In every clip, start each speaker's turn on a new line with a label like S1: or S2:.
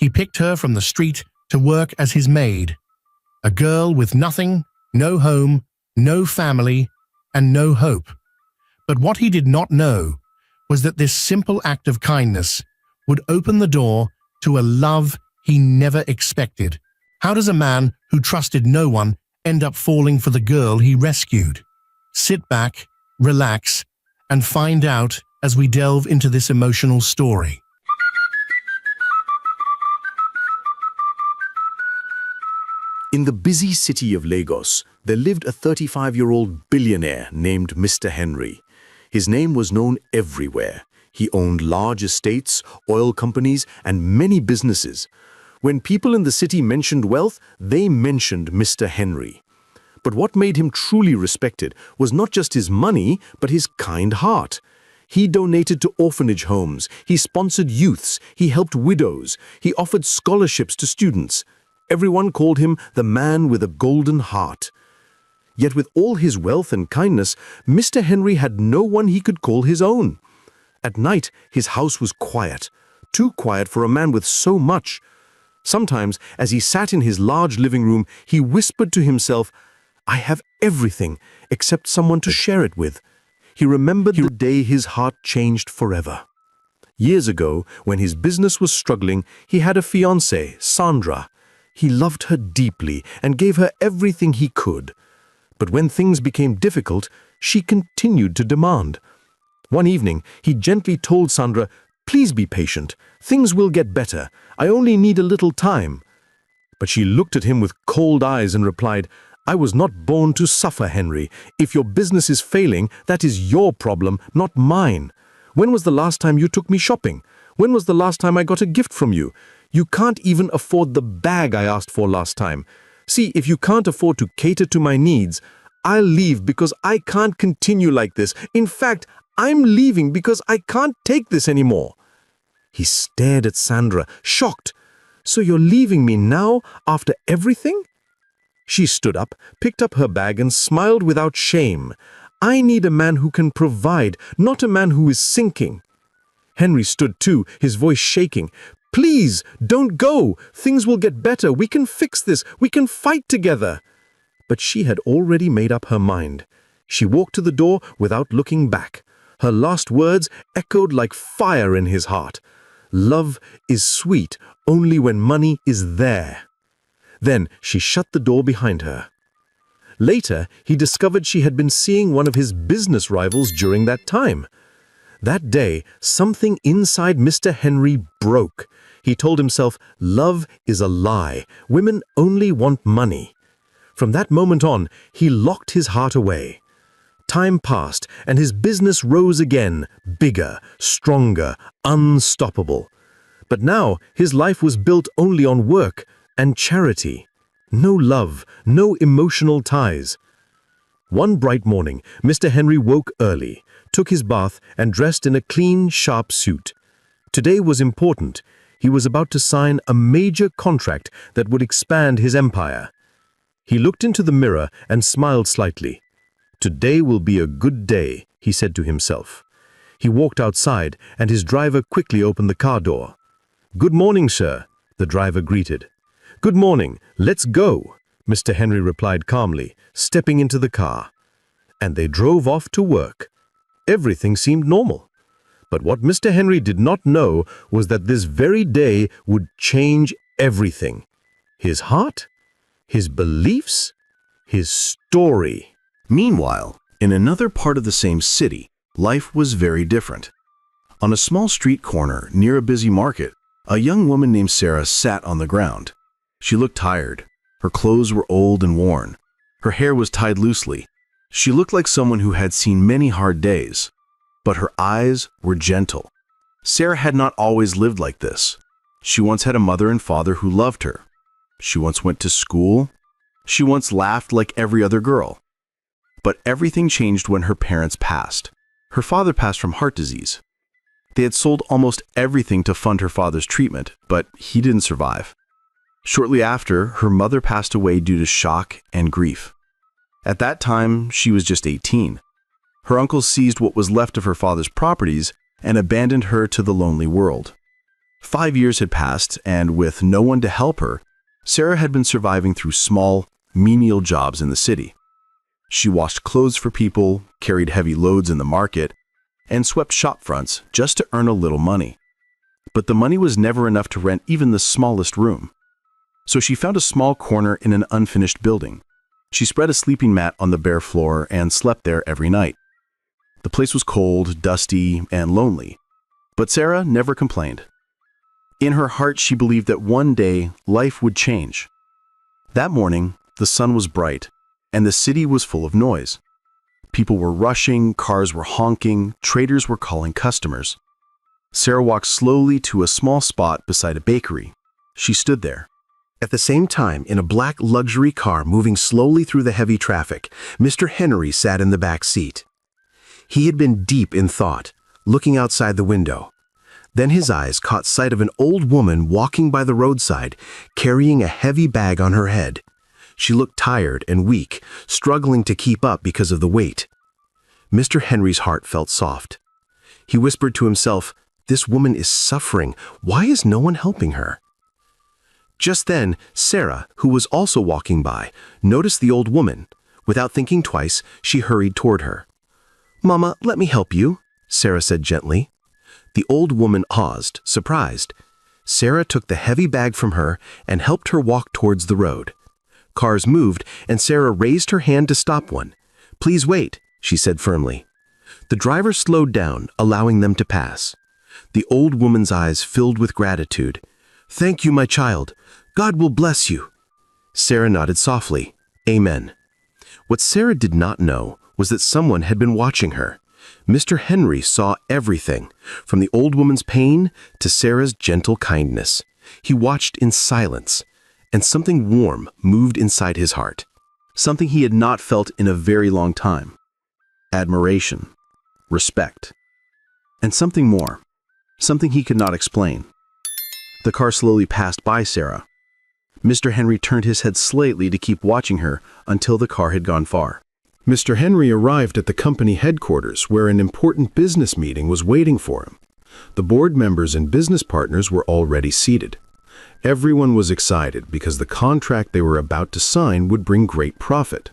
S1: He picked her from the street to work as his maid, a girl with nothing, no home, no family, and no hope. But what he did not know was that this simple act of kindness would open the door to a love he never expected. How does a man who trusted no one end up falling for the girl he rescued? Sit back, relax, and find out as we delve into this emotional story.
S2: In the busy city of Lagos, there lived a 35-year-old billionaire named Mr. Henry. His name was known everywhere. He owned large estates, oil companies, and many businesses. When people in the city mentioned wealth, they mentioned Mr. Henry. But what made him truly respected was not just his money, but his kind heart. He donated to orphanage homes, he sponsored youths, he helped widows, he offered scholarships to students. Everyone called him the man with a golden heart. Yet with all his wealth and kindness, Mr. Henry had no one he could call his own. At night, his house was quiet, too quiet for a man with so much. Sometimes, as he sat in his large living room, he whispered to himself, "I have everything except someone to share it with." He remembered the day his heart changed forever. Years ago, when his business was struggling, he had a fiancée, Sandra. He loved her deeply and gave her everything he could. But when things became difficult, she continued to demand. One evening, he gently told Sandra, "Please be patient. Things will get better. I only need a little time." But she looked at him with cold eyes and replied, "I was not born to suffer, Henry. If your business is failing, that is your problem, not mine. When was the last time you took me shopping? When was the last time I got a gift from you? You can't even afford the bag I asked for last time. See, if you can't afford to cater to my needs, I'll leave because I can't continue like this. In fact, I'm leaving because I can't take this anymore." He stared at Sandra, shocked. "So you're leaving me now, after everything?" She stood up, picked up her bag, and smiled without shame. "I need a man who can provide, not a man who is sinking." Henry stood too, his voice shaking. "Please, don't go. Things will get better. We can fix this. We can fight together." But she had already made up her mind. She walked to the door without looking back. Her last words echoed like fire in his heart. "Love is sweet only when money is there." Then she shut the door behind her. Later, he discovered she had been seeing one of his business rivals during that time. That day, something inside Mr. Henry broke. He told himself, love is a lie. Women only want money. From that moment on, he locked his heart away. Time passed, and his business rose again, bigger, stronger, unstoppable. But now, his life was built only on work and charity. No love, no emotional ties. One bright morning, Mr. Henry woke early, took his bath, and dressed in a clean, sharp suit. Today was important. He was about to sign a major contract that would expand his empire. He looked into the mirror and smiled slightly. "Today will be a good day," he said to himself. He walked outside, and his driver quickly opened the car door. "Good morning, sir," the driver greeted. "Good morning. Let's go," Mr. Henry replied calmly, stepping into the car. And they drove off to work. Everything seemed normal. But what Mr. Henry did not know was that this very day would change everything. His heart, his beliefs, his story.
S3: Meanwhile, in another part of the same city, life was very different. On a small street corner near a busy market, a young woman named Sarah sat on the ground. She looked tired. Her clothes were old and worn. Her hair was tied loosely. She looked like someone who had seen many hard days. But her eyes were gentle. Sarah had not always lived like this. She once had a mother and father who loved her. She once went to school. She once laughed like every other girl. But everything changed when her parents passed. Her father passed from heart disease. They had sold almost everything to fund her father's treatment, but he didn't survive. Shortly after, her mother passed away due to shock and grief. At that time, she was just 18. Her uncle seized what was left of her father's properties and abandoned her to the lonely world. 5 years had passed, and with no one to help her, Sarah had been surviving through small, menial jobs in the city. She washed clothes for people, carried heavy loads in the market, and swept shop fronts just to earn a little money. But the money was never enough to rent even the smallest room. So she found a small corner in an unfinished building. She spread a sleeping mat on the bare floor and slept there every night. The place was cold, dusty, and lonely, but Sarah never complained. In her heart, she believed that one day life would change. That morning, the sun was bright, and the city was full of noise. People were rushing, cars were honking, traders were calling customers. Sarah walked slowly to a small spot beside a bakery. She stood there.
S4: At the same time, in a black luxury car moving slowly through the heavy traffic, Mr. Henry sat in the back seat. He had been deep in thought, looking outside the window. Then his eyes caught sight of an old woman walking by the roadside, carrying a heavy bag on her head. She looked tired and weak, struggling to keep up because of the weight. Mr. Henry's heart felt soft. He whispered to himself, "This woman is suffering. Why is no one helping her?" Just then, Sarah, who was also walking by, noticed the old woman. Without thinking twice, she hurried toward her. "Mama, let me help you," Sarah said gently. The old woman paused, surprised. Sarah took the heavy bag from her and helped her walk towards the road. Cars moved, and Sarah raised her hand to stop one. "Please wait," she said firmly. The driver slowed down, allowing them to pass. The old woman's eyes filled with gratitude. "Thank you, my child. God will bless you." Sarah nodded softly. "Amen." What Sarah did not know was that someone had been watching her. Mr. Henry saw everything, from the old woman's pain to Sarah's gentle kindness. He watched in silence, and something warm moved inside his heart. Something he had not felt in a very long time. Admiration, respect, and something more. Something he could not explain. The car slowly passed by Sarah. Mr. Henry turned his head slightly to keep watching her until the car had gone far. Mr. Henry arrived at the company headquarters where an important business meeting was waiting for him. The board members and business partners were already seated. Everyone was excited because the contract they were about to sign would bring great profit.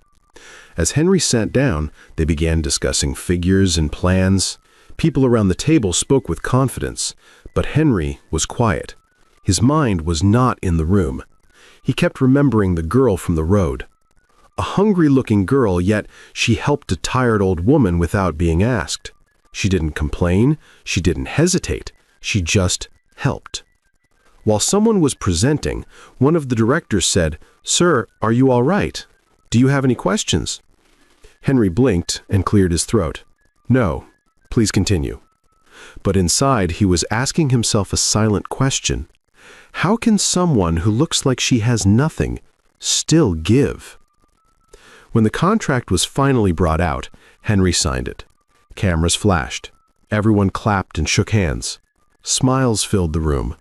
S4: As Henry sat down, they began discussing figures and plans. People around the table spoke with confidence, but Henry was quiet. His mind was not in the room. He kept remembering the girl from the road. A hungry-looking girl, yet she helped a tired old woman without being asked. She didn't complain, she didn't hesitate, she just helped. While someone was presenting, one of the directors said, "Sir, are you all right? Do you have any questions?" Henry blinked and cleared his throat. "No, please continue." But inside, he was asking himself a silent question. How can someone who looks like she has nothing still give? When the contract was finally brought out, Henry signed it. Cameras flashed. Everyone clapped and shook hands. Smiles filled the room.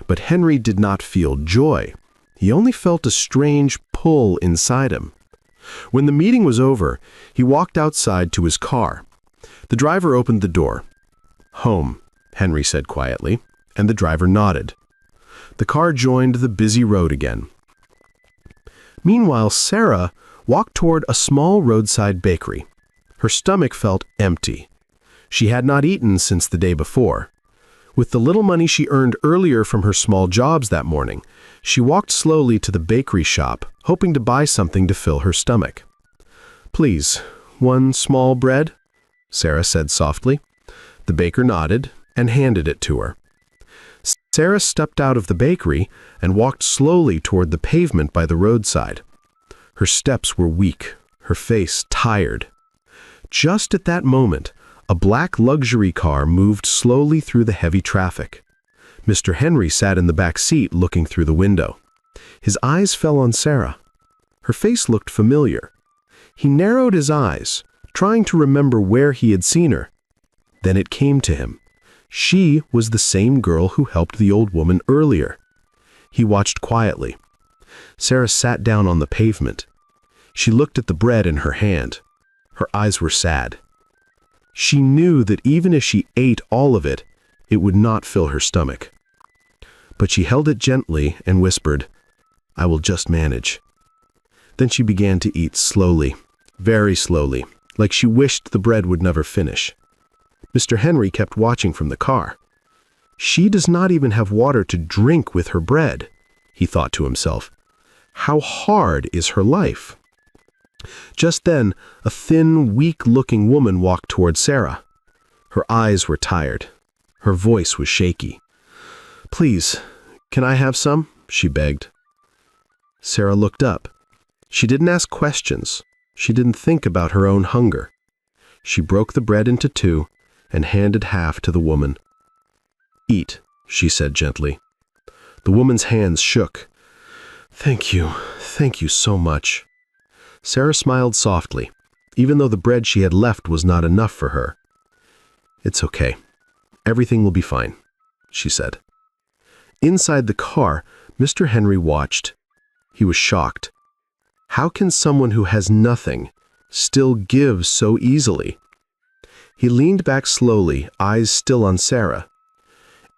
S4: But Henry did not feel joy. He only felt a strange pull inside him. When the meeting was over, he walked outside to his car. The driver opened the door. "Home," Henry said quietly, and the driver nodded. The car joined the busy road again. Meanwhile, Sarah walked toward a small roadside bakery. Her stomach felt empty. She had not eaten since the day before. With the little money she earned earlier from her small jobs that morning, she walked slowly to the bakery shop, hoping to buy something to fill her stomach. "Please, one small bread?" Sarah said softly. The baker nodded and handed it to her. Sarah stepped out of the bakery and walked slowly toward the pavement by the roadside. Her steps were weak, her face tired. Just at that moment, a black luxury car moved slowly through the heavy traffic. Mr. Henry sat in the back seat looking through the window. His eyes fell on Sarah. Her face looked familiar. He narrowed his eyes, trying to remember where he had seen her. Then it came to him. She was the same girl who helped the old woman earlier. He watched quietly. Sarah sat down on the pavement. She looked at the bread in her hand. Her eyes were sad. She knew that even if she ate all of it, it would not fill her stomach. but she held it gently and whispered, "I will just manage." Then she began to eat slowly, very slowly, like she wished the bread would never finish. Mr. Henry kept watching from the car. "She does not even have water to drink with her bread," he thought to himself. "How hard is her life?" Just then, a thin, weak-looking woman walked toward Sarah. Her eyes were tired. Her voice was shaky. "Please, can I have some?" she begged. Sarah looked up. She didn't ask questions. She didn't think about her own hunger. She broke the bread into two and handed half to the woman. "Eat," she said gently. The woman's hands shook. Thank you so much." Sarah smiled softly, even though the bread she had left was not enough for her. "It's okay. Everything will be fine," she said. Inside the car, Mr. Henry watched. He was shocked. How can someone who has nothing still give so easily? He leaned back slowly, eyes still on Sarah.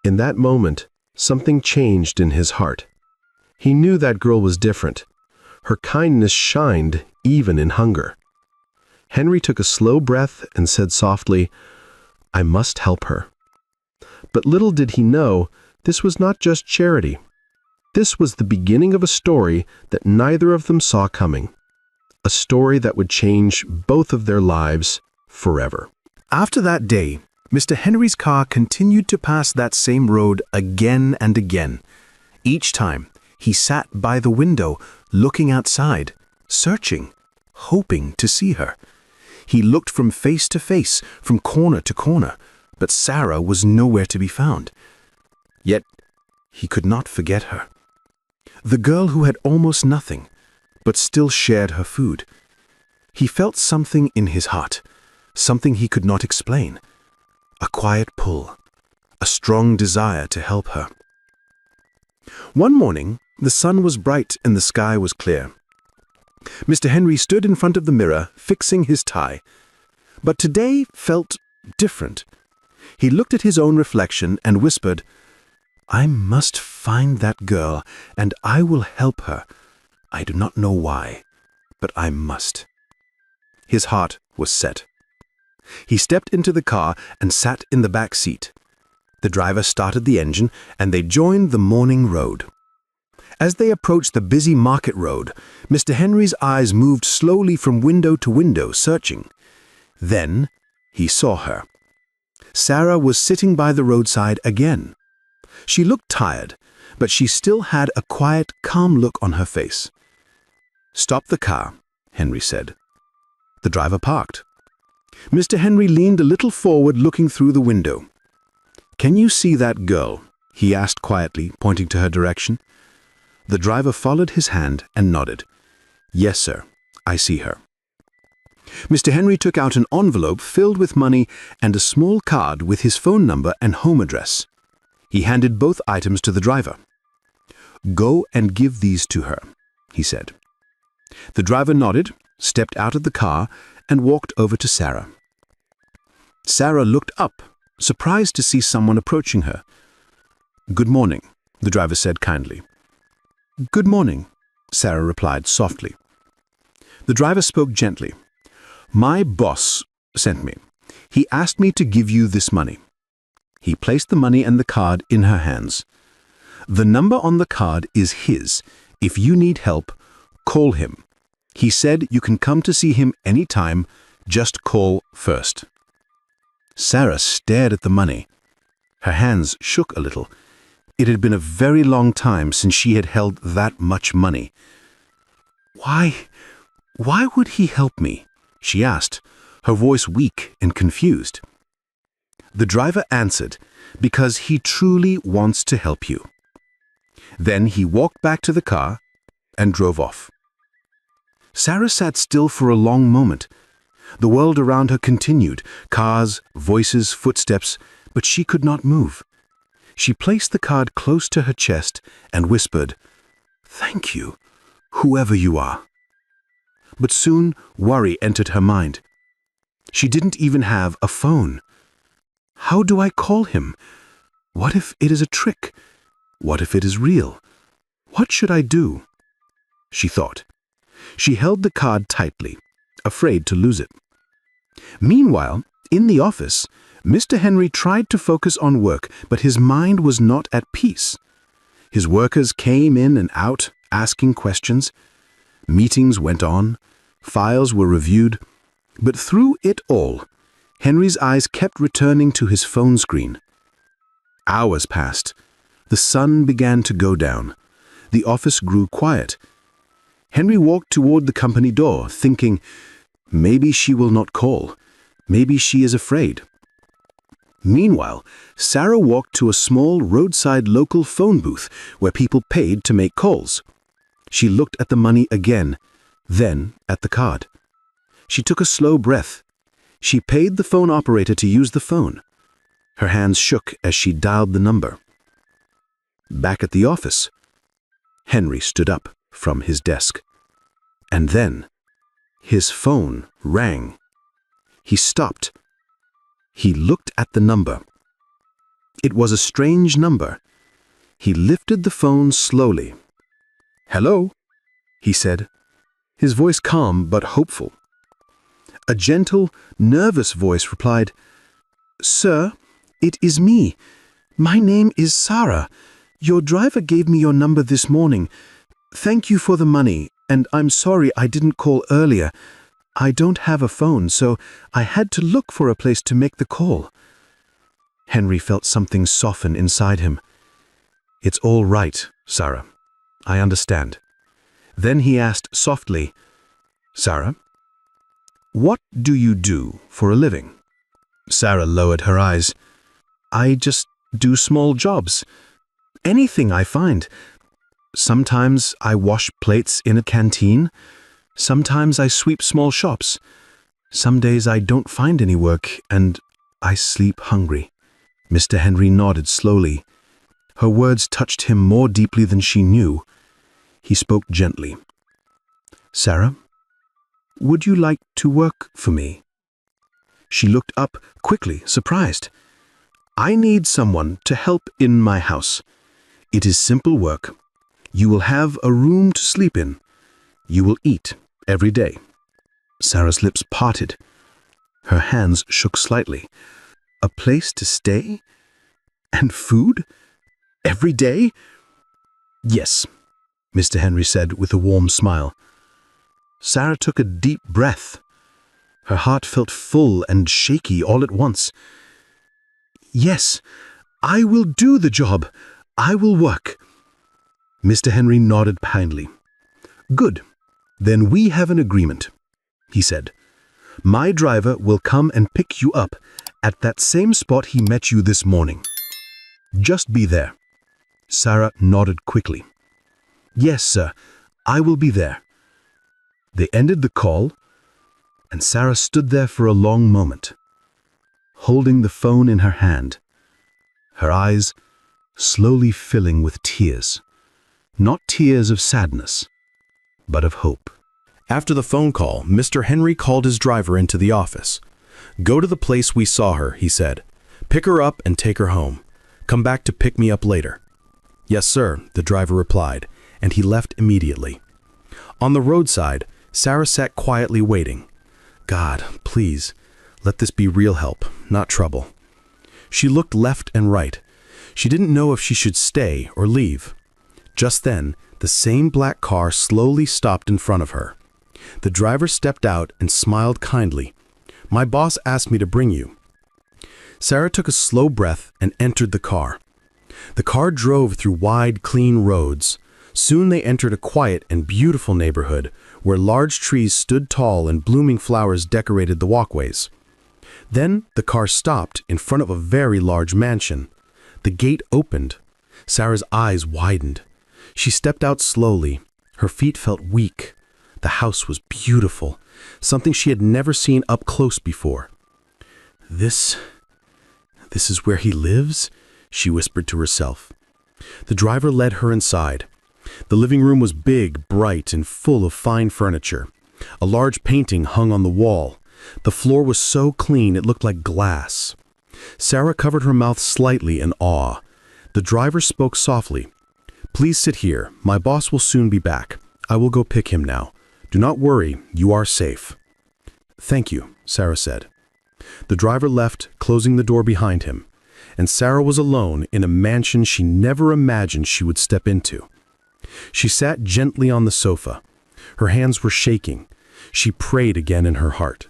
S4: In that moment, something changed in his heart. He knew that girl was different. Her kindness shined even in hunger. Henry took a slow breath and said softly, "I must help her." But little did he know, this was not just charity. This was the beginning of a story that neither of them saw coming. A story that would change both of their lives forever.
S2: After that day, Mr. Henry's car continued to pass that same road again and again. Each time, he sat by the window, looking outside, searching, hoping to see her. He looked from face to face, from corner to corner, but Sarah was nowhere to be found. Yet, he could not forget her. The girl who had almost nothing, but still shared her food. He felt something in his heart, something he could not explain. A quiet pull, a strong desire to help her. One morning, the sun was bright and the sky was clear. Mr. Henry stood in front of the mirror, fixing his tie. But today felt different. He looked at his own reflection and whispered, "I must find that girl, and I will help her. I do not know why, but I must." His heart was set. He stepped into the car and sat in the back seat. The driver started the engine, and they joined the morning road. As they approached the busy market road, Mr. Henry's eyes moved slowly from window to window, searching. Then he saw her. Sarah was sitting by the roadside again. She looked tired, but she still had a quiet, calm look on her face. "Stop the car," Henry said. The driver parked. Mr. Henry leaned a little forward, looking through the window. "Can you see that girl?" he asked quietly, pointing to her direction. The driver followed his hand and nodded. "Yes, sir, I see her." Mr. Henry took out an envelope filled with money and a small card with his phone number and home address. He handed both items to the driver. "Go and give these to her," he said. The driver nodded, stepped out of the car, and walked over to Sarah. Sarah looked up, surprised to see someone approaching her. "Good morning," the driver said kindly. "Good morning," Sarah replied softly. The driver spoke gently. "My boss sent me. He asked me to give you this money." He placed the money and the card in her hands. "The number on the card is his. If you need help, call him. He said you can come to see him any time, just call first." Sarah stared at the money. Her hands shook a little. It had been a very long time since she had held that much money. Why would he help me?" she asked, her voice weak and confused. The driver answered, "Because he truly wants to help you." Then he walked back to the car and drove off. Sarah sat still for a long moment. The world around her continued, cars, voices, footsteps, but she could not move. She placed the card close to her chest and whispered, "Thank you, whoever you are." But soon worry entered her mind. She didn't even have a phone. How do I call him? What if it is a trick?
S4: What if it is real? What should I do? She thought. She held the card tightly, afraid to lose it. Meanwhile, in the office, Mr. Henry tried to focus on work, but his mind was not at peace. His workers came in and out, asking questions. Meetings went on. Files were reviewed. But through it all, Henry's eyes kept returning to his phone screen. Hours passed. The sun began to go down. The office grew quiet. Henry walked toward the company door, thinking, maybe she will not call. Maybe she is afraid. Meanwhile, Sarah walked to a small roadside local phone booth where people paid to make calls. She looked at the money again, then at the card. She took a slow breath. She paid the phone operator to use the phone. Her hands shook as she dialed the number. Back at the office, Henry stood up from his desk. And then, his phone rang. He stopped. He looked at the number. It was a strange number. He lifted the phone slowly. "Hello," he said, his voice calm but hopeful. A gentle, nervous voice replied, "Sir, it is me. My name is Sarah. Your driver gave me your number this morning. Thank you for the money, and I'm sorry I didn't call earlier. I don't have a phone, so I had to look for a place to make the call." Henry felt something soften inside him. "It's all right, Sarah. I understand." Then he asked softly, "Sarah, what do you do for a living?" Sarah lowered her eyes. "I just do small jobs. Anything I find. Sometimes I wash plates in a canteen. Sometimes I sweep small shops. Some days I don't find any work, and I sleep hungry." Mr. Henry nodded slowly. Her words touched him more deeply than she knew. He spoke gently. "Sarah, would you like to work for me?" She looked up quickly, surprised. "I need someone to help in my house. It is simple work. You will have a room to sleep in. You will eat every day." Sarah's lips parted. Her hands shook slightly. "A place to stay? And food? Every day?" "Yes," Mr. Henry said with a warm smile. Sarah took a deep breath. Her heart felt full and shaky all at once. "Yes, I will do the job. I will work." Mr. Henry nodded kindly. "Good. Then we have an agreement," he said. "My driver will come and pick you up at that same spot he met you this morning. Just be there." Sarah nodded quickly. "Yes, sir. I will be there." They ended the call, and Sarah stood there for a long moment, holding the phone in her hand, her eyes slowly filling with tears. Not tears of sadness, but of hope.
S3: After the phone call, Mr. Henry called his driver into the office. "Go to the place we saw her," he said. "Pick her up and take her home. Come back to pick me up later." "Yes, sir," the driver replied, and he left immediately. On the roadside, Sarah sat quietly waiting. "God, please, let this be real help, not trouble." She looked left and right. She didn't know if she should stay or leave. Just then, the same black car slowly stopped in front of her. The driver stepped out and smiled kindly. "My boss asked me to bring you." Sarah took a slow breath and entered the car. The car drove through wide, clean roads. Soon they entered a quiet and beautiful neighborhood where large trees stood tall and blooming flowers decorated the walkways. Then the car stopped in front of a very large mansion. The gate opened. Sarah's eyes widened. She stepped out slowly. Her feet felt weak. The house was beautiful, something she had never seen up close before. This is where he lives?" she whispered to herself. The driver led her inside. The living room was big, bright, and full of fine furniture. A large painting hung on the wall. The floor was so clean it looked like glass. Sarah covered her mouth slightly in awe.
S4: The driver spoke softly. "Please sit here. My boss will soon be back. I will go pick him now. Do not worry, you are safe." "Thank you," Sarah said. The driver left, closing the door behind him, and Sarah was alone in a mansion she never imagined she would step into. She sat gently on the sofa. Her hands were shaking. She prayed again in her heart.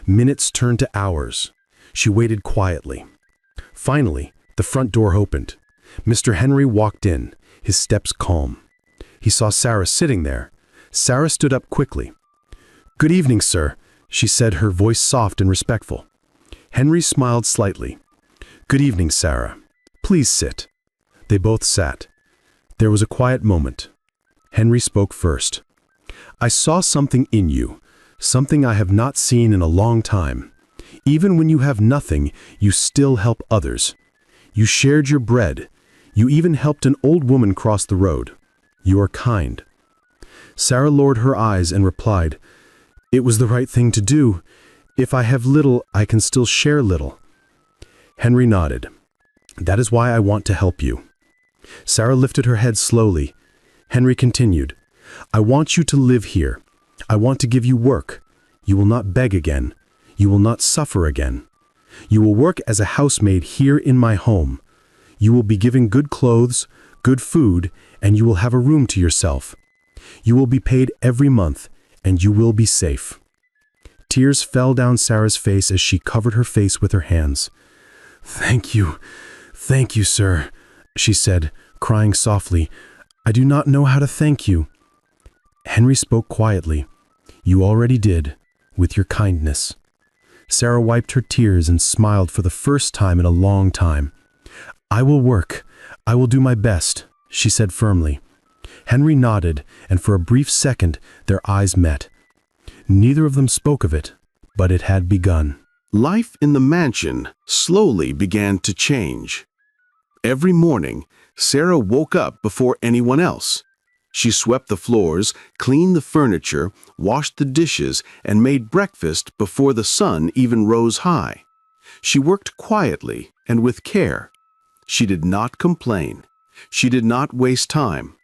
S4: Minutes turned to hours. She waited quietly. Finally, the front door opened. Mr. Henry walked in, his steps calm. He saw Sarah sitting there. Sarah stood up quickly. "Good evening, sir," she said, her voice soft and respectful. Henry smiled slightly. "Good evening, Sarah. Please sit." They both sat. There was a quiet moment. Henry spoke first. "I saw something in you, something I have not seen in a long time. Even when you have nothing, you still help others. You shared your bread. You even helped an old woman cross the road. You are kind." Sarah lowered her eyes and replied, "It was the right thing to do. If I have little, I can still share little." Henry nodded. "That is why I want to help you." Sarah lifted her head slowly. Henry continued, "I want you to live here. I want to give you work. You will not beg again. You will not suffer again. You will work as a housemaid here in my home. You will be given good clothes, good food, and you will have a room to yourself. You will be paid every month, and you will be safe." Tears fell down Sarah's face as she covered her face with her hands. Thank you, sir," she said, crying softly. "I do not know how to thank you." Henry spoke quietly. "You already did, with your kindness." Sarah wiped her tears and smiled for the first time in a long time. "I will work. I will do my best," she said firmly. Henry nodded, and for a brief second their eyes met. Neither of them spoke of it, but it had begun.
S2: Life in the mansion slowly began to change. Every morning, Sarah woke up before anyone else. She swept the floors, cleaned the furniture, washed the dishes, and made breakfast before the sun even rose high. She worked quietly and with care. She did not complain. She did not waste time.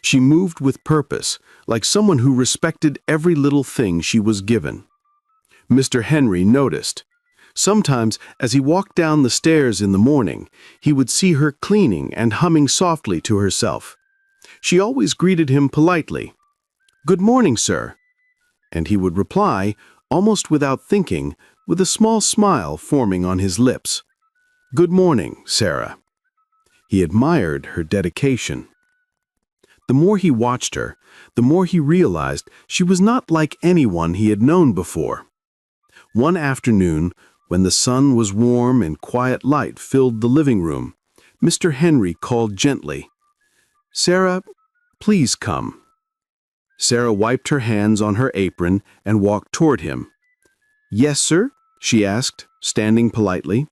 S2: She moved with purpose, like someone who respected every little thing she was given. Mr. Henry noticed. Sometimes, as he walked down the stairs in the morning, he would see her cleaning and humming softly to herself. She always greeted him politely, "Good morning, sir," and he would reply, almost without thinking, with a small smile forming on his lips. "Good morning, Sarah." He admired her dedication. The more he watched her, the more he realized she was not like anyone he had known before. One afternoon, when the sun was warm and quiet light filled the living room, Mr. Henry called gently, "Sarah, please come." Sarah wiped her hands on her apron and walked toward him. "Yes, sir?" she asked, standing politely.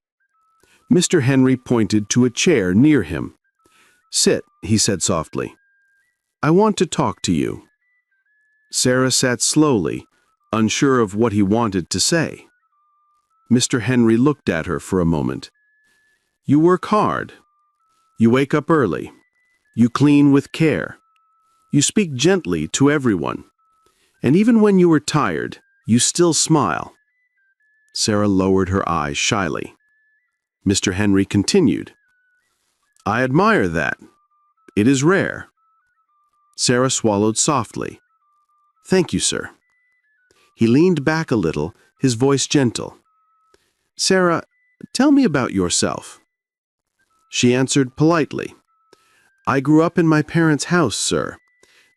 S2: Mr. Henry pointed to a chair near him. "Sit," he said softly. "I want to talk to you." Sarah sat slowly, unsure of what he wanted to say. Mr. Henry looked at her for a moment. "You work hard. You wake up early. You clean with care. You speak gently to everyone. And even when you are tired, you still smile." Sarah lowered her eyes shyly. Mr. Henry continued, "I admire that. It is rare." Sarah swallowed softly. "Thank you, sir." He leaned back a little, his voice gentle. "Sarah, tell me about yourself." She answered politely, "I grew up in my parents' house, sir.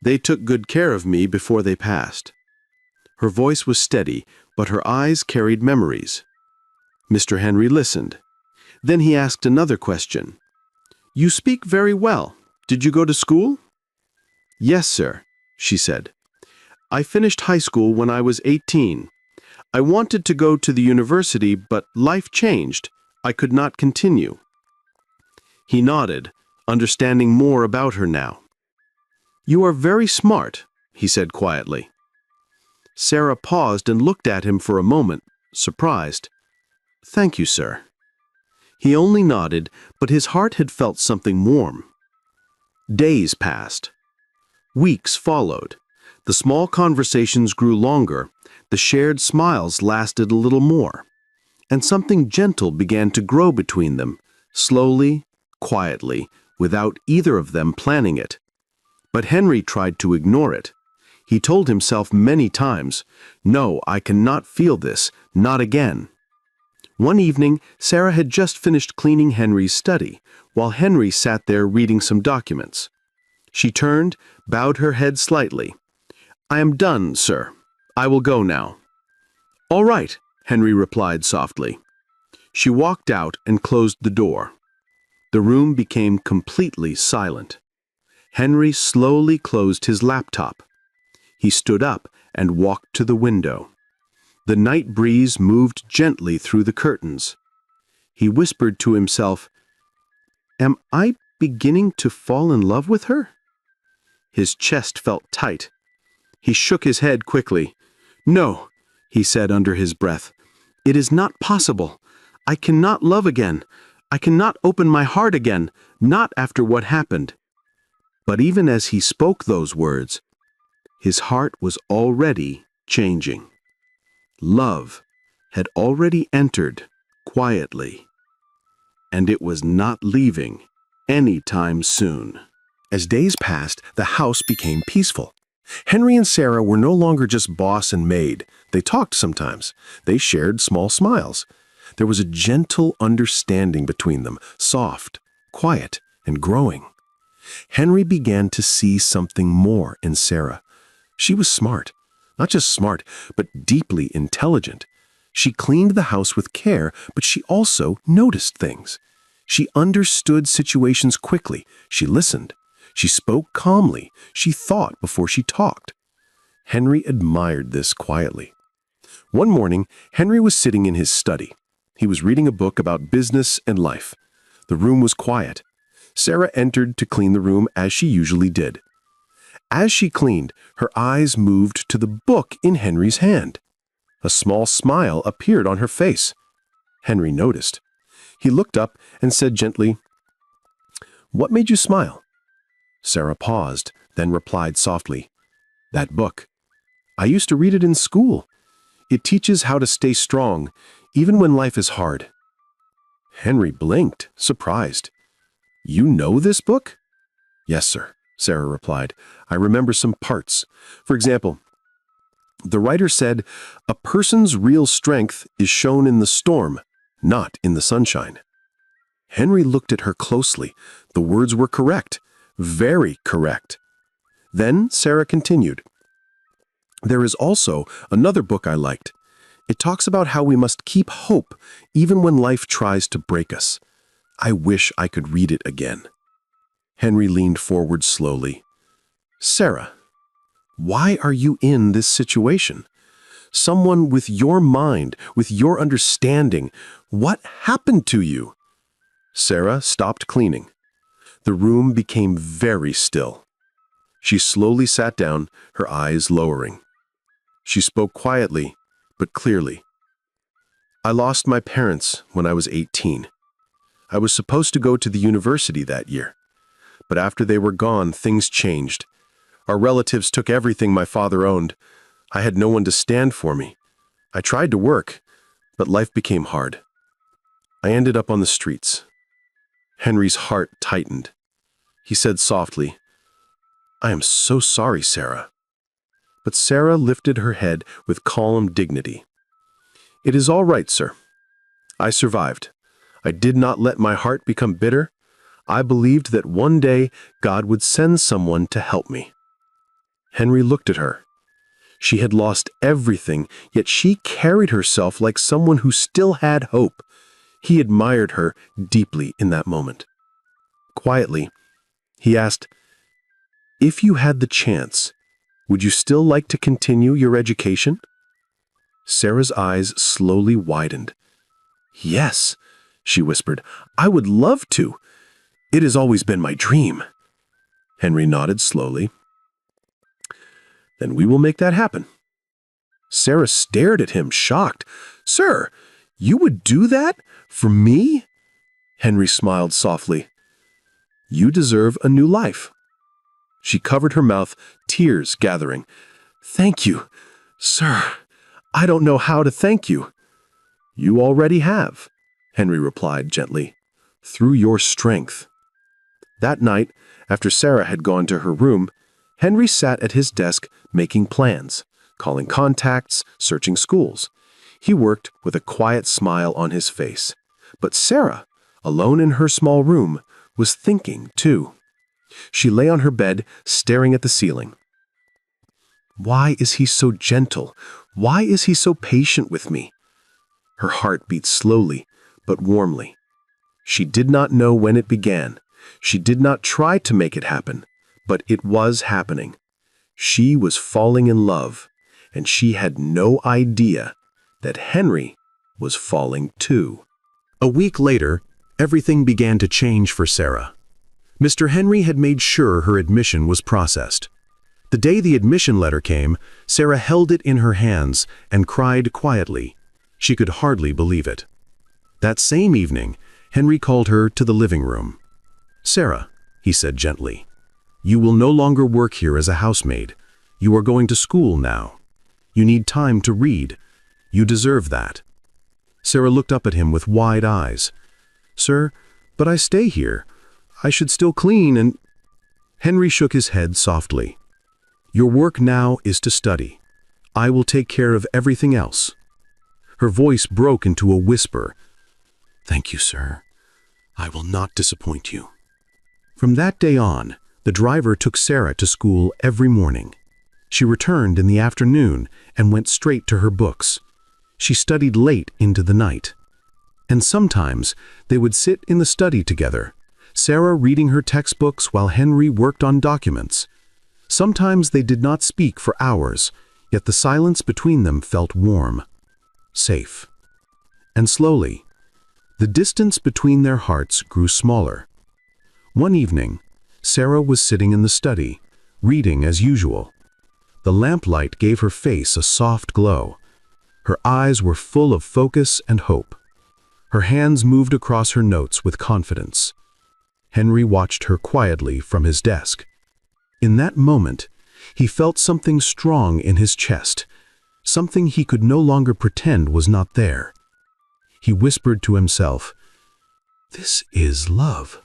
S2: They took good care of me before they passed." Her voice was steady, but her eyes carried memories. Mr. Henry listened. Then he asked another question. "You speak very well. Did you go to school?" "Yes, sir," she said. "I finished high school when I was 18. I wanted to go to the university, but life changed. I could not continue." He nodded, understanding more about her now. "You are very smart," he said quietly. Sarah paused and looked at him for a moment, surprised. "Thank you, sir."
S4: He only nodded, but his heart had felt something warm. Days passed. Weeks followed. The small conversations grew longer, the shared smiles lasted a little more, and something gentle began to grow between them, slowly, quietly, without either of them planning it. But Henry tried to ignore it. He told himself many times, "No, I cannot feel this, not again." One evening, Sarah had just finished cleaning Henry's study, while Henry sat there reading some documents. She turned, bowed her head slightly. "I am done, sir. I will go now." "All right," Henry replied softly. She walked out and closed the door. The room became completely silent. Henry slowly closed his laptop. He stood up and walked to the window. The night breeze moved gently through the curtains. He whispered to himself, "Am I beginning to fall in love with her?" His chest felt tight. He shook his head quickly. "No," he said under his breath. "It is not possible. I cannot love again. I cannot open my heart again, not after what happened." But even as he spoke those words, his heart was already changing. Love had already entered quietly, and it was not leaving any time soon. As days passed, the house became peaceful. Henry and Sarah were no longer just boss and maid. They talked sometimes. They shared small smiles. There was a gentle understanding between them, soft, quiet, and growing. Henry began to see something more in Sarah. She was smart. Not just smart, but deeply intelligent. She cleaned the house with care, but she also noticed things. She understood situations quickly. She listened. She spoke calmly. She thought before she talked. Henry admired this quietly. One morning, Henry was sitting in his study. He was reading a book about business and life. The room was quiet. Sarah entered to clean the room as she usually did. As she cleaned, her eyes moved to the book in Henry's hand. A small smile appeared on her face. Henry noticed. He looked up and said gently, "What made you smile?" Sarah paused, then replied softly, "That book. I used to read it in school. It teaches how to stay strong, even when life is hard." Henry blinked, surprised. "You know this book?" "Yes, sir," Sarah replied. "I remember some parts. For example, the writer said, 'A person's real strength is shown in the storm, not in the sunshine.'" Henry looked at her closely. The words were correct. Very correct. Then Sarah continued, "There is also another book I liked. It talks about how we must keep hope even when life tries to break us. I wish I could read it again." Henry leaned forward slowly. "Sarah, why are you in this situation? Someone with your mind, with your understanding. What happened to you?" Sarah stopped cleaning. The room became very still. She slowly sat down, her eyes lowering. She spoke quietly, but clearly. "I lost my parents when I was 18. I was supposed to go to the university that year. But after they were gone, things changed. Our relatives took everything my father owned. I had no one to stand for me. I tried to work, but life became hard. I ended up on the streets." Henry's heart tightened. He said softly, "I am so sorry, Sarah." But Sarah lifted her head with calm dignity. "It is all right, sir. I survived. I did not let my heart become bitter. I believed that one day God would send someone to help me." Henry looked at her. She had lost everything, yet she carried herself like someone who still had hope. He admired her deeply in that moment. Quietly, he asked, "If you had the chance, would you still like to continue your education?" Sarah's eyes slowly widened. "Yes," she whispered, "I would love to. It has always been my dream." Henry nodded slowly. "Then we will make that happen." Sarah stared at him, shocked. "Sir, you would do that? For me?"
S3: Henry smiled softly. You deserve a new life. She covered her mouth, tears gathering. Thank you, sir. I don't know how to thank you. You already have, Henry replied gently, through your strength. That night, after Sarah had gone to her room, Henry sat at his desk making plans, calling contacts, searching schools. He worked with a quiet smile on his face. But Sarah, alone in her small room, was thinking too. She lay on her bed, staring at the ceiling. Why is he so gentle? Why is he so patient with me? Her heart beat slowly, but warmly. She did not know when it began. She did not try to make it happen, but it was happening. She was falling in love, and she had no idea that Henry was falling too. A week later, everything began to change for Sarah. Mr. Henry had made sure her admission was processed. The day the admission letter came, Sarah held it in her hands and cried quietly. She could hardly believe it. That same evening, Henry called her to the living room. Sarah, he said gently, you will no longer work here as a housemaid. You are going to school now. You need time to read. You deserve that. Sarah looked up at him with wide eyes. Sir, but I stay here. I should still clean and... Henry shook his head softly. Your work now is to study. I will take care of everything else. Her voice broke into a whisper. Thank you, sir. I will not disappoint you. From that day on, the driver took Sarah to school every morning. She returned in the afternoon and went straight to her books. She studied late into the night. And sometimes they would sit in the study together, Sarah reading her textbooks while Henry worked on documents. Sometimes they did not speak for hours, yet the silence between them felt warm, safe. And slowly, the distance between their hearts grew smaller. One evening, Sarah was sitting in the study, reading as usual. The lamplight gave her face a soft glow. Her eyes were full of focus and hope. Her hands moved across her notes with confidence. Henry watched her quietly from his desk. In that moment, he felt something strong in his chest, something he could no longer pretend was not there. He whispered to himself, "This is love.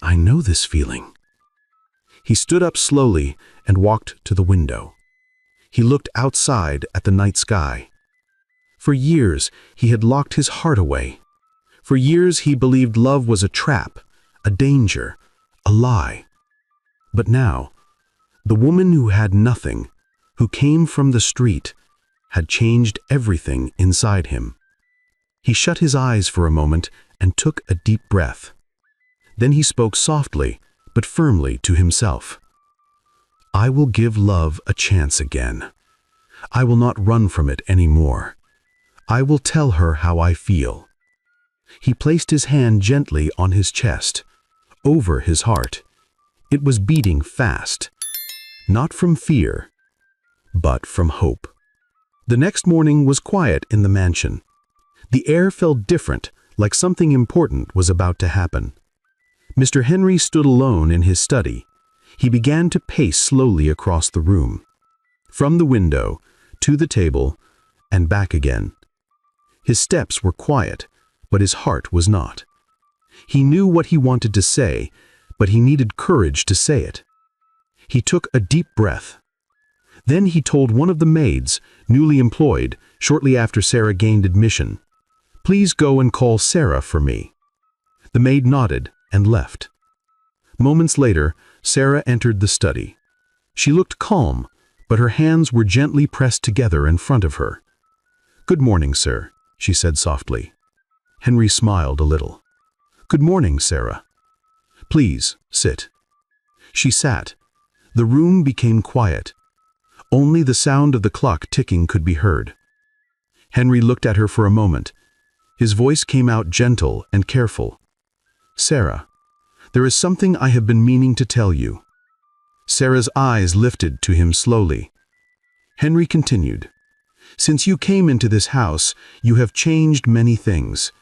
S3: I know this feeling." He stood up slowly and walked to the window. He looked outside at the night sky. For years, he had locked his heart away. For years, he believed love was a trap, a danger, a lie. But now, the woman who had nothing, who came from the street, had changed everything inside him. He shut his eyes for a moment and took a deep breath. Then he spoke softly, but firmly to himself. "I will give love a chance again. I will not run from it anymore. I will tell her how I feel." He placed his hand gently on his chest, over his heart. It was beating fast, not from fear, but from hope. The next morning was quiet in the mansion. The air felt different, like something important was about to happen. Mr. Henry stood alone in his study. He began to pace slowly across the room, from the window to the table and back again. His steps were quiet, but his heart was not. He knew what he wanted to say, but he needed courage to say it. He took a deep breath. Then he told one of the maids, newly employed, shortly after Sarah gained admission, "Please go and call Sarah for me." The maid nodded and left. Moments later, Sarah entered the study. She looked calm, but her hands were gently pressed together in front of her. "Good morning, sir," she said softly. Henry smiled a little. "Good morning, Sarah. Please, sit." She sat. The room became quiet. Only the sound of the clock ticking could be heard. Henry looked at her for a moment. His voice came out gentle and careful. "Sarah, there is something I have been meaning to tell you." Sarah's eyes lifted to him slowly. Henry continued, "Since you came into this house, you have changed many things.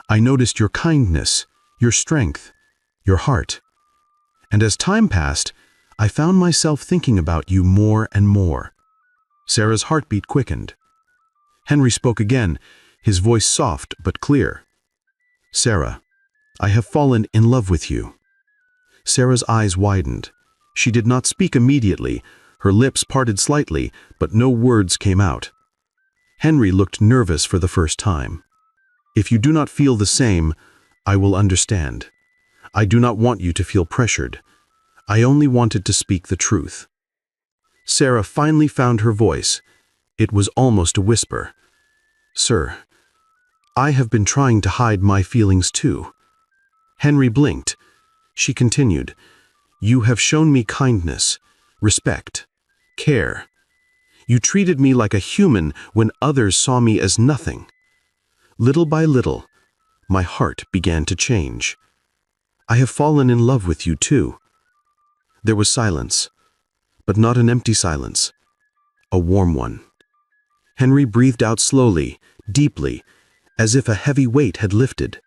S3: I noticed your kindness, your strength, your heart. And as time passed, I found myself thinking about you more and more." Sarah's heartbeat quickened. Henry spoke again, his voice soft but clear. "Sarah, I have fallen in love with you." Sarah's eyes widened. She did not speak immediately. Her lips parted slightly, but no words came out. Henry looked nervous for the first time. "If you do not feel the same, I will understand. I do not want you to feel pressured. I only wanted to speak the truth." Sarah finally found her voice. It was almost a whisper. "Sir, I have been trying to hide my feelings too." Henry blinked. She continued, "You have shown me kindness, respect, care. You treated me like a human when others saw me as nothing. Little by little, my heart began to change. I have fallen in love with you too." There was silence, but not an empty silence, a warm one. Henry breathed out slowly, deeply, as if a heavy weight had lifted.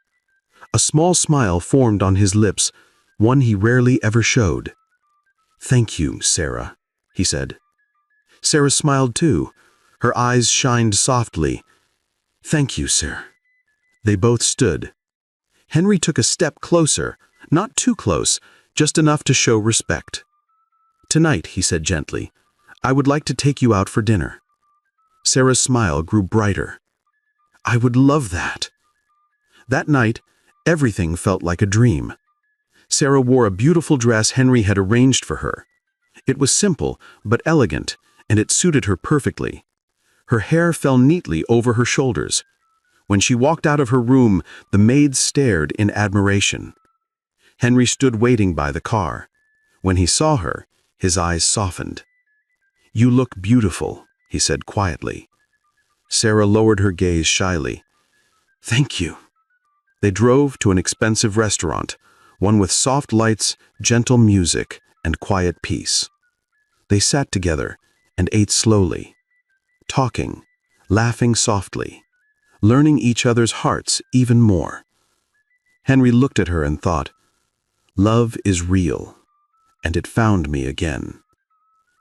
S3: A small smile formed on his lips, one he rarely ever showed. "Thank you, Sarah," he said. Sarah smiled too. Her eyes shined softly. "Thank you, sir." They both stood. Henry took a step closer, not too close, just enough to show respect. "Tonight," he said gently, "I would like to take you out for dinner." Sarah's smile grew brighter. "I would love that." That night, everything felt like a dream. Sarah wore a beautiful dress Henry had arranged for her. It was simple but elegant, and it suited her perfectly. Her hair fell neatly over her shoulders. When she walked out of her room, the maids stared in admiration. Henry stood waiting by the car. When he saw her, his eyes softened. "You look beautiful," he said quietly. Sarah lowered her gaze shyly. "Thank you." They drove to an expensive restaurant, one with soft lights, gentle music, and quiet peace. They sat together and ate slowly, talking, laughing softly, learning each other's hearts even more. Henry looked at her and thought, "Love is real, and it found me again."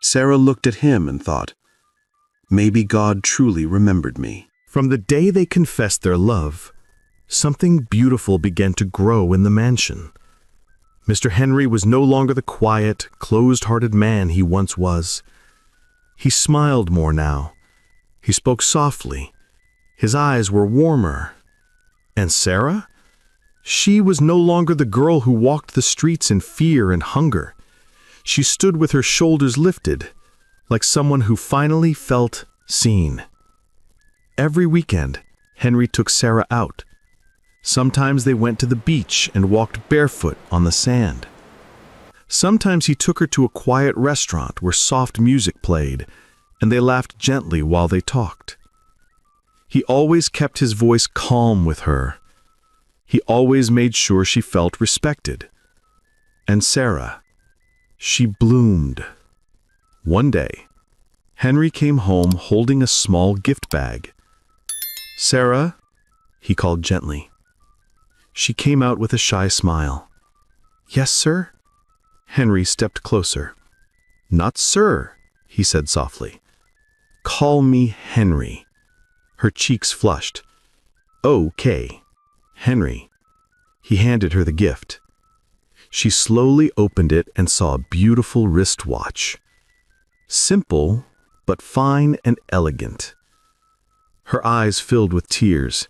S3: Sarah looked at him and thought, "Maybe God truly remembered me." From the day they confessed their love, something beautiful began to grow in the mansion. Mr. Henry was no longer the quiet, closed-hearted man he once was. He smiled more now. He spoke softly. His eyes were warmer. And Sarah? She was no longer the girl who walked the streets in fear and hunger. She stood with her shoulders lifted, like someone who finally felt seen. Every weekend, Henry took Sarah out. Sometimes they went to the beach and walked barefoot on the sand. Sometimes he took her to a quiet restaurant where soft music played, and they laughed gently while they talked. He always kept his voice calm with her. He always made sure she felt respected. And Sarah, she bloomed. One day, Henry came home holding a small gift bag. "Sarah," he called gently. She came out with a shy smile. "Yes, sir?" Henry stepped closer. "Not sir," he said softly. "Call me Henry." Her cheeks flushed. "Okay, Henry." He handed her the gift. She slowly opened it and saw a beautiful wristwatch. Simple, but fine and elegant. Her eyes filled with tears.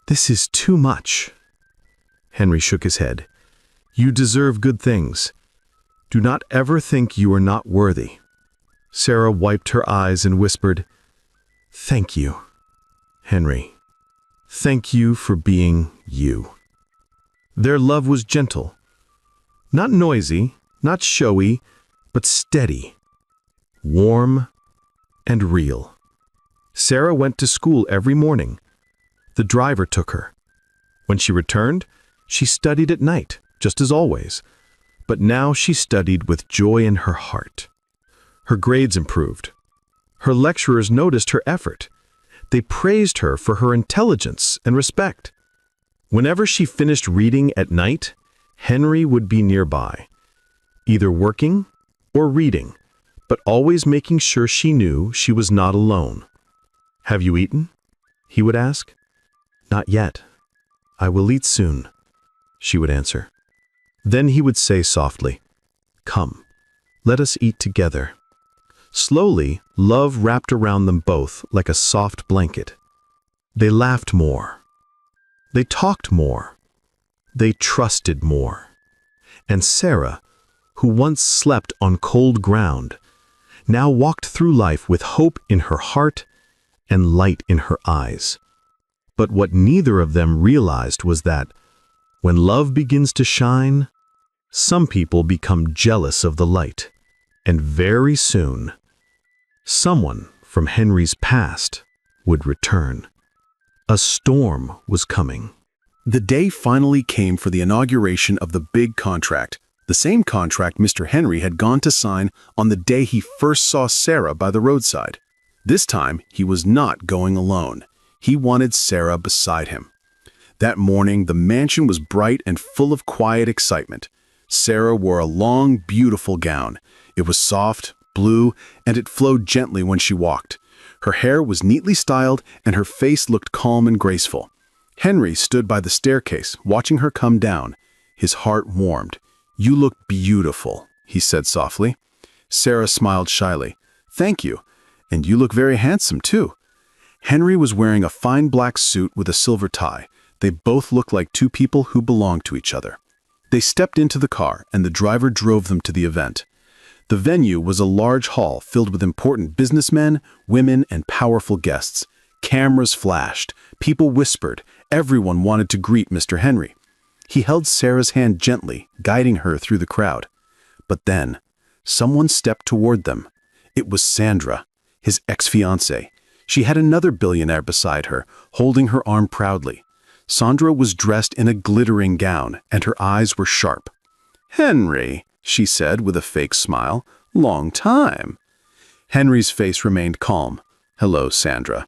S3: "This is too much." Henry shook his head. "You deserve good things. Do not ever think you are not worthy." Sarah wiped her eyes and whispered, "Thank you, Henry. Thank you for being you." Their love was gentle. Not noisy, not showy, but steady, warm, and real. Sarah went to school every morning. The driver took her. When she returned, she studied at night, just as always. But now she studied with joy in her heart. Her grades improved. Her lecturers noticed her effort. They praised her for her intelligence and respect. Whenever she finished reading at night, Henry would be nearby, either working or reading, but always making sure she knew she was not alone. "Have you eaten?" he would ask. "Not yet. I will eat soon," she would answer. Then he would say softly, "Come, let us eat together." Slowly, love wrapped around them both like a soft blanket. They laughed more. They talked more. They trusted more. And Sarah, who once slept on cold ground, now walked through life with hope in her heart and light in her eyes. But what neither of them realized was that when love begins to shine, some people become jealous of the light, and very soon, someone from Henry's past would return. A storm was coming.
S4: The day finally came for the inauguration of the big contract, the same contract Mr. Henry had gone to sign on the day he first saw Sarah by the roadside. This time, he was not going alone. He wanted Sarah beside him. That morning, the mansion was bright and full of quiet excitement. Sarah wore a long, beautiful gown. It was soft, blue, and it flowed gently when she walked. Her hair was neatly styled, and her face looked calm and graceful. Henry stood by the staircase, watching her come down. His heart warmed. "You look beautiful," he said softly. Sarah smiled shyly. "Thank you. And you look very handsome, too." Henry was wearing a fine black suit with a silver tie. They both looked like two people who belonged to each other. They stepped into the car, and the driver drove them to the event. The venue was a large hall filled with important businessmen, women, and powerful guests. Cameras flashed. People whispered. Everyone wanted to greet Mr. Henry. He held Sarah's hand gently, guiding her through the crowd. But then, someone stepped toward them. It was Sandra, his ex-fiancée. She had another billionaire beside her, holding her arm proudly. Sandra was dressed in a glittering gown, and her eyes were sharp. "Henry," she said with a fake smile, "long time." Henry's face remained calm. "Hello, Sandra."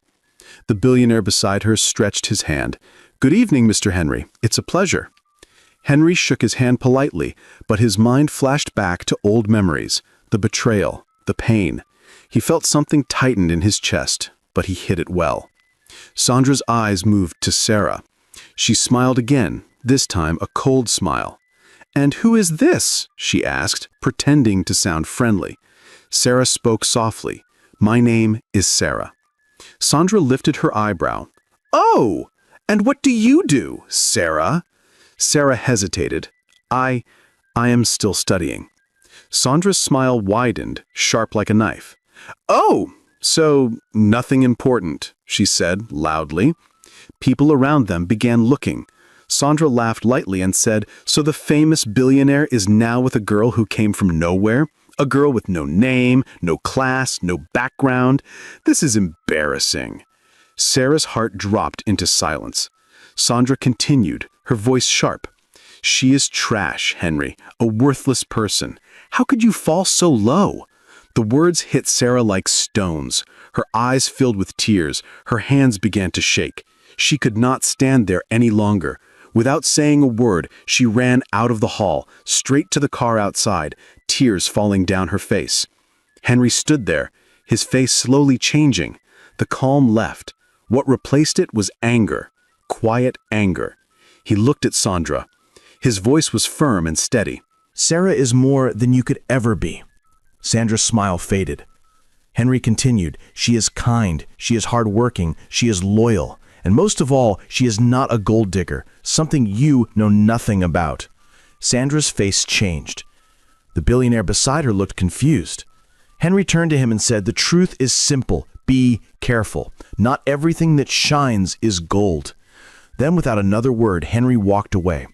S4: The billionaire beside her stretched his hand. "Good evening, Mr. Henry. It's a pleasure." Henry shook his hand politely, but his mind flashed back to old memories, the betrayal, the pain. He felt something tightened in his chest, but he hid it well. Sandra's eyes moved to Sarah. She smiled again, this time a cold smile. "And who is this?" she asked, pretending to sound friendly. Sarah spoke softly. "My name is Sarah." Sandra lifted her eyebrow. "Oh, and what do you do, Sarah?" Sarah hesitated. I am still studying." Sandra's smile widened, sharp like a knife. "Oh, so nothing important," she said loudly. People around them began looking. Sandra laughed lightly and said, "So the famous billionaire is now with a girl who came from nowhere? A girl with no name, no class, no background? This is embarrassing." Sarah's heart dropped into silence. Sandra continued, her voice sharp. "She is trash, Henry, a worthless person. How could you fall so low?" The words hit Sarah like stones. Her eyes filled with tears. Her hands began to shake. She could not stand there any longer. Without saying a word, she ran out of the hall, straight to the car outside, tears falling down her face. Henry stood there, his face slowly changing. The calm left. What replaced it was anger, quiet anger. He looked at Sandra. His voice was firm and steady.
S5: "Sarah is more than you could ever be." Sandra's smile faded. Henry continued, "She is kind, she is hardworking, she is loyal, and most of all, she is not a gold digger, something you know nothing about." Sandra's face changed. The billionaire beside her looked confused. Henry turned to him and said, "The truth is simple. Be careful. Not everything that shines is gold." Then, without another word, Henry walked away.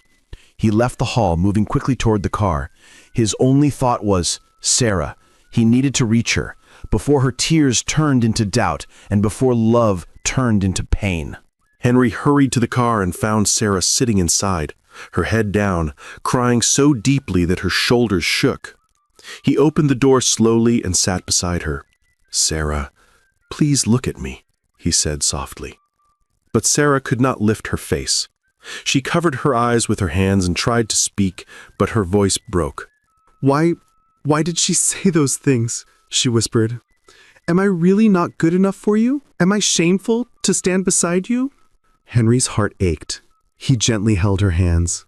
S5: He left the hall, moving quickly toward the car. His only thought was, Sarah. He needed to reach her, before her tears turned into doubt, and before love turned into pain.
S3: Henry hurried to the car and found Sarah sitting inside, her head down, crying so deeply that her shoulders shook. He opened the door slowly and sat beside her. "Sarah, please look at me," he said softly. But Sarah could not lift her face.
S4: She covered her eyes with her hands and tried to speak, but her voice broke.
S6: Why did she say those things? She whispered. Am I really not good enough for you? Am I shameful to stand beside you? Henry's heart ached. He gently held her hands.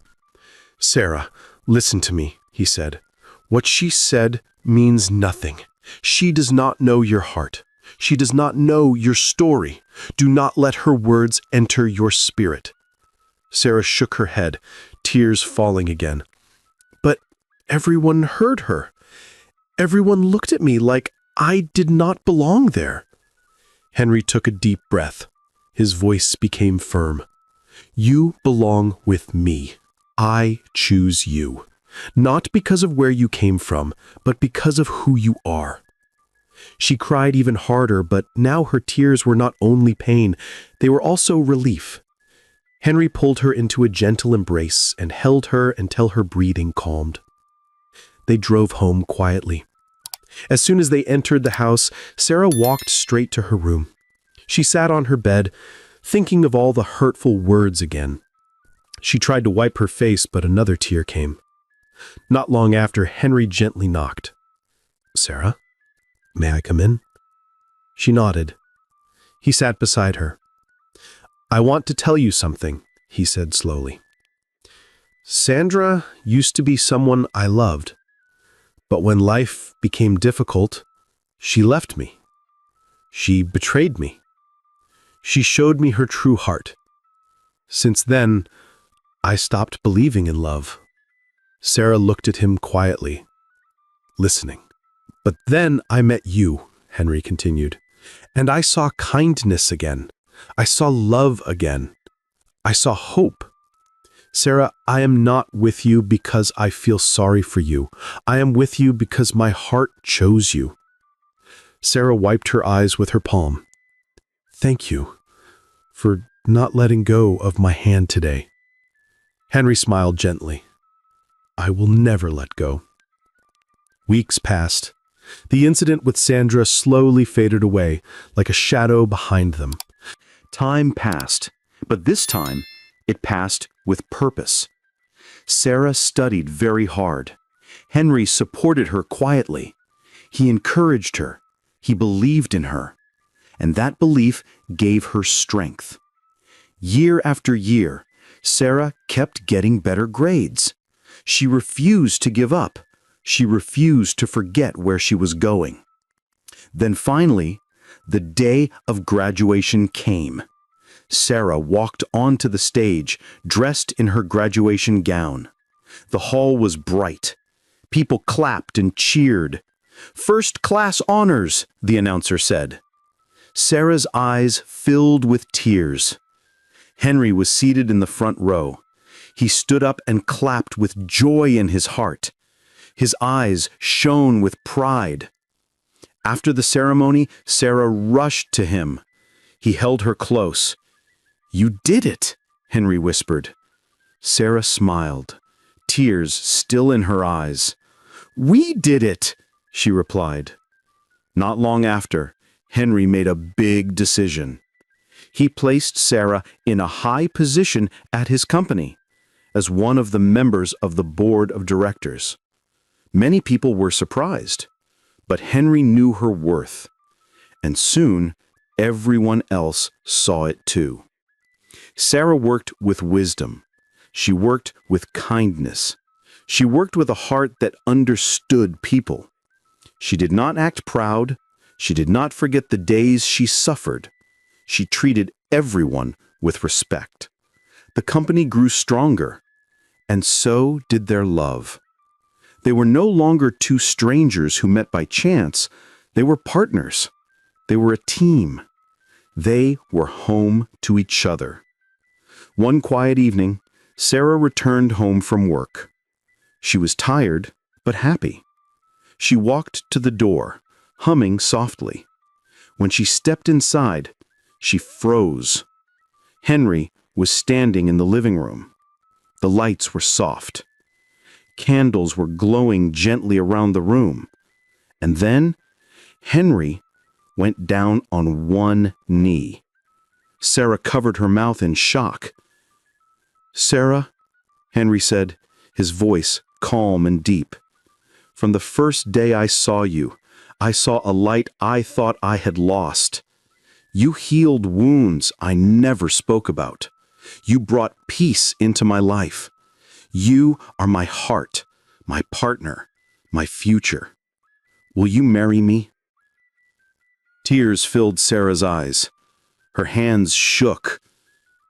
S4: Sarah, listen to me, he said. What she said means nothing. She does not know your heart. She does not know your story. Do not let her words enter your spirit. Sarah shook her head, tears falling again. But everyone heard her. Everyone looked at me like I did not belong there. Henry took a deep breath. His voice became firm. You belong with me. I choose you. Not because of where you came from, but because of who you are. She cried even harder, but now her tears were not only pain, they were also relief. Henry pulled her into a gentle embrace and held her until her breathing calmed. They drove home quietly. As soon as they entered the house, Sarah walked straight to her room. She sat on her bed, thinking of all the hurtful words again. She tried to wipe her face, but another tear came. Not long after, Henry gently knocked. Sarah, may I come in? She nodded. He sat beside her. I want to tell you something, he said slowly. Sandra used to be someone I loved, but when life became difficult, she left me. She betrayed me. She showed me her true heart. Since then, I stopped believing in love. Sarah looked at him quietly, listening. But then I met you, Henry continued, and I saw kindness again. I saw love again. I saw hope. Sarah, I am not with you because I feel sorry for you. I am with you because my heart chose you. Sarah wiped her eyes with her palm. Thank you for not letting go of my hand today. Henry smiled gently. I will never let go. Weeks passed. The incident with Sandra slowly faded away, like a shadow behind them.
S2: Time passed, but this time it passed with purpose. Sarah studied very hard. Henry supported her quietly. He encouraged her. He believed in her. And that belief gave her strength. Year after year, Sarah kept getting better grades. She refused to give up. She refused to forget where she was going. Then finally, the day of graduation came. Sarah walked onto the stage, dressed in her graduation gown. The hall was bright. People clapped and cheered. "First class honors," the announcer said. Sarah's eyes filled with tears. Henry was seated in the front row. He stood up and clapped with joy in his heart. His eyes shone with pride. After the ceremony, Sarah rushed to him. He held her close. "You did it," Henry whispered. Sarah smiled, tears still in her eyes. "We did it," she replied. Not long after, Henry made a big decision. He placed Sarah in a high position at his company, as one of the members of the board of directors. Many people were surprised, but Henry knew her worth, and soon everyone else saw it too. Sarah worked with wisdom. She worked with kindness. She worked with a heart that understood people. She did not act proud. She did not forget the days she suffered. She treated everyone with respect. The company grew stronger, and so did their love. They were no longer two strangers who met by chance. They were partners. They were a team. They were home to each other. One quiet evening, Sarah returned home from work. She was tired, but happy. She walked to the door, humming softly. When she stepped inside, she froze. Henry was standing in the living room. The lights were soft. Candles were glowing gently around the room. And then Henry went down on one knee. Sarah covered her mouth in shock. Sarah, Henry said, his voice calm and deep. From the first day I saw you, I saw a light I thought I had lost. You healed wounds I never spoke about. You brought peace into my life. You are my heart, my partner, my future. Will you marry me? Tears filled Sarah's eyes. Her hands shook.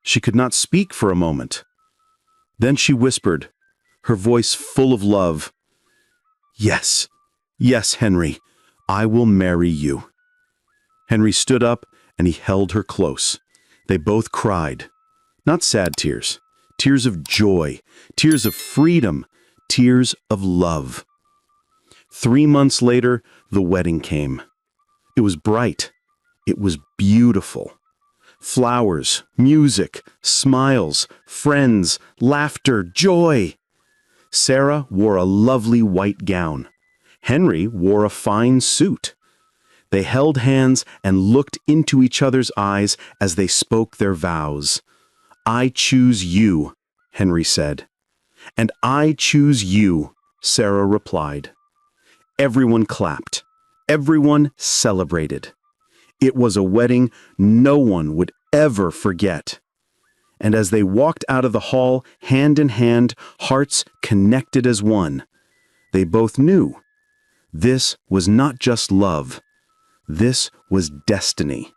S2: She could not speak for a moment. Then she whispered, her voice full of love, "Yes, yes, Henry, I will marry you." Henry stood up and he held her close. They both cried. Not sad tears, tears of joy, tears of freedom, tears of love. 3 months later, the wedding came. It was bright. It was beautiful. Flowers, music, smiles, friends, laughter, joy. Sarah wore a lovely white gown. Henry wore a fine suit. They held hands and looked into each other's eyes as they spoke their vows. "I choose you," Henry said. "And I choose you," Sarah replied. Everyone clapped. Everyone celebrated. It was a wedding no one would ever forget. And as they walked out of the hall, hand in hand, hearts connected as one, they both knew this was not just love. This was destiny.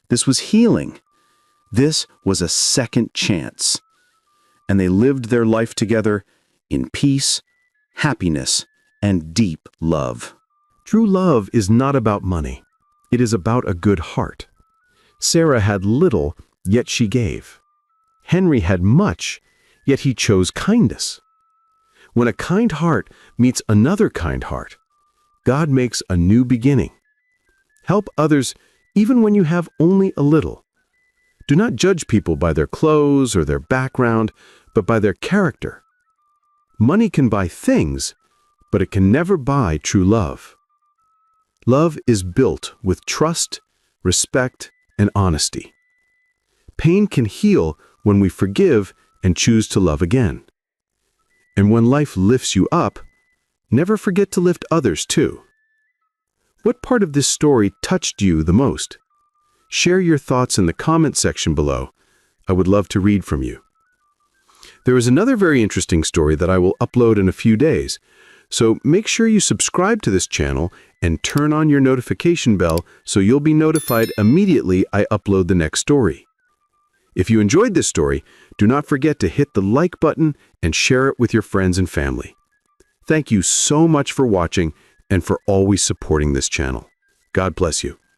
S2: This was healing. This was a second chance. And they lived their life together in peace, happiness, and deep love.
S4: True love is not about money. It is about a good heart. Sarah had little, yet she gave. Henry had much, yet he chose kindness. When a kind heart meets another kind heart, God makes a new beginning. Help others even when you have only a little. Do not judge people by their clothes or their background, but by their character. Money can buy things, but it can never buy true love. Love is built with trust, respect, and honesty. Pain can heal when we forgive and choose to love again. And when life lifts you up, never forget to lift others too. What part of this story touched you the most? Share your thoughts in the comment section below. I would love to read from you. There is another very interesting story that I will upload in a few days, so make sure you subscribe to this channel and turn on your notification bell so you'll be notified immediately I upload the next story. If you enjoyed this story, do not forget to hit the like button and share it with your friends and family. Thank you so much for watching and for always supporting this channel. God bless you.